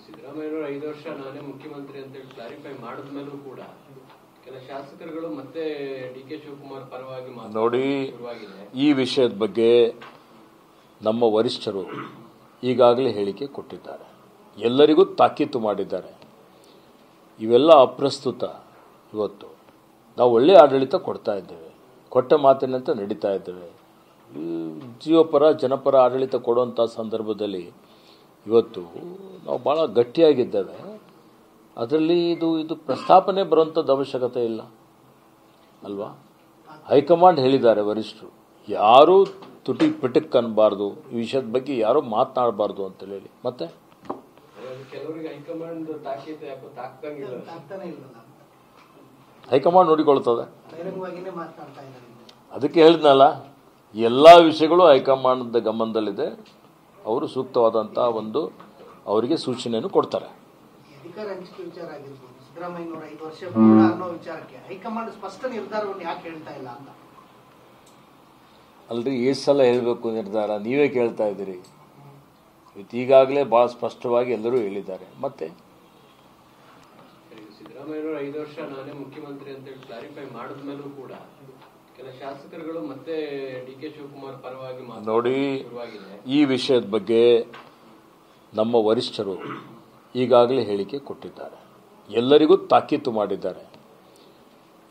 ಸಿದ್ದರಾಮಯ್ಯನವರು 5 ವರ್ಷ ನಾನೇ ಮುಖ್ಯಮಂತ್ರಿ ಅಂತ ಹೇಳಿ ಕ್ಲಾರಿಫೈ ಮಾಡಿದ್ಮೇಲೂ ಕೂಡ ಕೆಲ ಶಾಸಕರುಗಳು ಮತ್ತೆ ಡಿ.ಕೆ. ಶಿವಕುಮಾರ್ ಪರವಾಗಿ ನೋಡಿ, ಈ ವಿಷಯದ ಬಗ್ಗೆ ನಮ್ಮ ವರಿಷ್ಠರು ಈಗಾಗಲೇ ಹೇಳಿಕೆ ಕೊಟ್ಟಿದ್ದಾರೆ, ಎಲ್ಲರಿಗೂ ತಾಕೀತು ಮಾಡಿದ್ದಾರೆ. ಇವೆಲ್ಲ ಅಪ್ರಸ್ತುತ. ಇವತ್ತು ನಾವು ಒಳ್ಳೆ ಆಡಳಿತ ಕೊಡ್ತಾ ಇದ್ದೇವೆ, ಕೊಟ್ಟ ಮಾತಿನಂತೆ ನಡೀತಾ ಇದ್ದೇವೆ. ಜೀವಪರ ಜನಪರ ಆಡಳಿತ ಕೊಡುವಂಥ ಸಂದರ್ಭದಲ್ಲಿ ಇವತ್ತು ನಾವು ಭಾಳ ಗಟ್ಟಿಯಾಗಿದ್ದೇವೆ. ಅದರಲ್ಲಿ ಇದು ಪ್ರಸ್ತಾಪನೆ ಬರುವಂಥದ್ದು ಅವಶ್ಯಕತೆ ಇಲ್ಲ ಅಲ್ವಾ. ಹೈಕಮಾಂಡ್ ಹೇಳಿದ್ದಾರೆ ವರಿಷ್ಠರು, ಯಾರೂ ತುಟಿ ಪಿಟಕ್ ಅನ್ನಬಾರ್ದು, ಈ ವಿಷಯದ ಬಗ್ಗೆ ಯಾರೂ ಮಾತನಾಡಬಾರ್ದು ಅಂತ ಹೇಳಿ. ಮತ್ತೆ ಹೈಕಮಾಂಡ್ ನೋಡಿಕೊಳ್ತದೆ. ಅದಕ್ಕೆ ಹೇಳಿದ್ನಲ್ಲ, ಎಲ್ಲ ವಿಷಯಗಳು ಹೈಕಮಾಂಡ್ ಗಮನದಲ್ಲಿದೆ. ಅವರು ಸೂಕ್ತವಾದಂಥ ಒಂದು ಅವರಿಗೆ ಸೂಚನೆಯನ್ನು ಕೊಡ್ತಾರೆ. ಅಧಿಕಾರ ಹಂಚಿಕೆ ವಿಚಾರ ಆಗಿರ್ಬೋದು, ಸಿದ್ದರಾಮಯ್ಯನವರ 5 ವರ್ಷ ಅನ್ನೋ ವಿಚಾರಕ್ಕೆ ಹೈಕಮಾಂಡ್ ಸ್ಪಷ್ಟ ನಿರ್ಧಾರವನ್ನು ಯಾಕೆ ಹೇಳ್ತಾ ಇಲ್ಲ ಅಂತ. ಅಲ್ರಿ, ಎಷ್ಟು ಸಲ ಹೇಳಬೇಕು ನಿರ್ಧಾರ? ನೀವೇ ಕೇಳ್ತಾ ಇದ್ದೀರಿ. ಈಗಾಗಲೇ ಭಾಳ ಸ್ಪಷ್ಟವಾಗಿ ಎಲ್ಲರೂ ಹೇಳಿದ್ದಾರೆ. ಮತ್ತೆ ಸಿದ್ದರಾಮಯ್ಯನವರು 5 ವರ್ಷ ನಾನೇ ಮುಖ್ಯಮಂತ್ರಿ ಅಂತ ಹೇಳಿ ಕ್ಲಾರಿಫೈ ಮಾಡಿದ್ಮೇಲೂ ಕೂಡ ಕೆಲ ಶಾಸಕರುಗಳು ಮತ್ತೆ ಡಿ.ಕೆ. ಶಿವಕುಮಾರ್ ಪರವಾಗಿ ನೋಡಿ, ಈ ವಿಷಯದ ಬಗ್ಗೆ ನಮ್ಮ ವರಿಷ್ಠರು ಈಗಾಗಲೇ ಹೇಳಿಕೆ ಕೊಟ್ಟಿದ್ದಾರೆ, ಎಲ್ಲರಿಗೂ ತಾಕೀತು ಮಾಡಿದ್ದಾರೆ.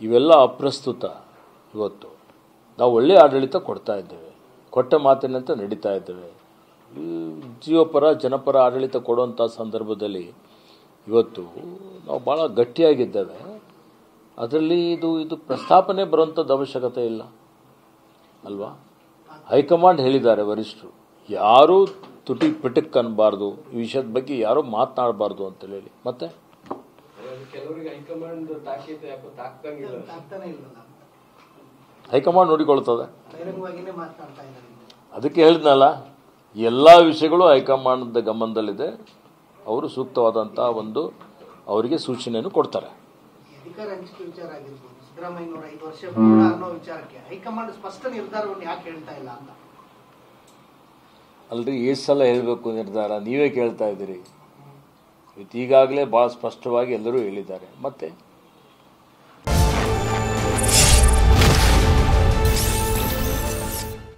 ಇವೆಲ್ಲ ಅಪ್ರಸ್ತುತ. ಇವತ್ತು ನಾವು ಒಳ್ಳೆ ಆಡಳಿತ ಕೊಡ್ತಾ ಇದ್ದೇವೆ, ಕೊಟ್ಟ ಮಾತಿನಂತೆ ನಡೀತಾ ಇದ್ದೇವೆ. ಜೀವಪರ ಜನಪರ ಆಡಳಿತ ಕೊಡುವಂಥ ಸಂದರ್ಭದಲ್ಲಿ ಇವತ್ತು ನಾವು ಭಾಳ ಗಟ್ಟಿಯಾಗಿದ್ದೇವೆ. ಅದರಲ್ಲಿ ಇದು ಪ್ರಸ್ತಾಪನೆ ಬರುವಂಥದ್ದು ಅವಶ್ಯಕತೆ ಇಲ್ಲ ಅಲ್ವಾ. ಹೈಕಮಾಂಡ್ ಹೇಳಿದ್ದಾರೆ ವರಿಷ್ಠರು, ಯಾರೂ ತುಟಿ ಪಿಟಕ್ ಅನ್ನಬಾರ್ದು, ಈ ವಿಷಯದ ಬಗ್ಗೆ ಯಾರೂ ಮಾತನಾಡಬಾರ್ದು ಅಂತ ಹೇಳಿ. ಮತ್ತೆ ಹೈಕಮಾಂಡ್ ನೋಡಿಕೊಳ್ತದೆ. ಅದಕ್ಕೆ ಹೇಳಿದ್ನಲ್ಲ, ಎಲ್ಲ ವಿಷಯಗಳು ಹೈಕಮಾಂಡ್ ಗಮನದಲ್ಲಿದೆ. ಅವರು ಸೂಕ್ತವಾದಂಥ ಒಂದು ಅವರಿಗೆ ಸೂಚನೆಯನ್ನು ಕೊಡ್ತಾರೆ. ಅಧಿಕಾರ ಹಂಚಿಕೆ ವಿಚಾರ ಆಗಿರ್ಬೋದು, ಸಿದ್ದರಾಮಯ್ಯನವರ 5 ವರ್ಷ ಅನ್ನೋ ವಿಚಾರಕ್ಕೆ ಹೈಕಮಾಂಡ್ ಸ್ಪಷ್ಟ ನಿರ್ಧಾರವನ್ನು ಯಾಕೆ ಹೇಳ್ತಾ ಇಲ್ಲ ಅಂತ. ಅಲ್ರಿ, ಎಷ್ಟು ಸಲ ಹೇಳಬೇಕು ನಿರ್ಧಾರ? ನೀವೇ ಕೇಳ್ತಾ ಇದ್ದೀರಿ. ಈಗಾಗಲೇ ಭಾಳ ಸ್ಪಷ್ಟವಾಗಿ ಎಲ್ಲರೂ ಹೇಳಿದ್ದಾರೆ. ಮತ್ತೆ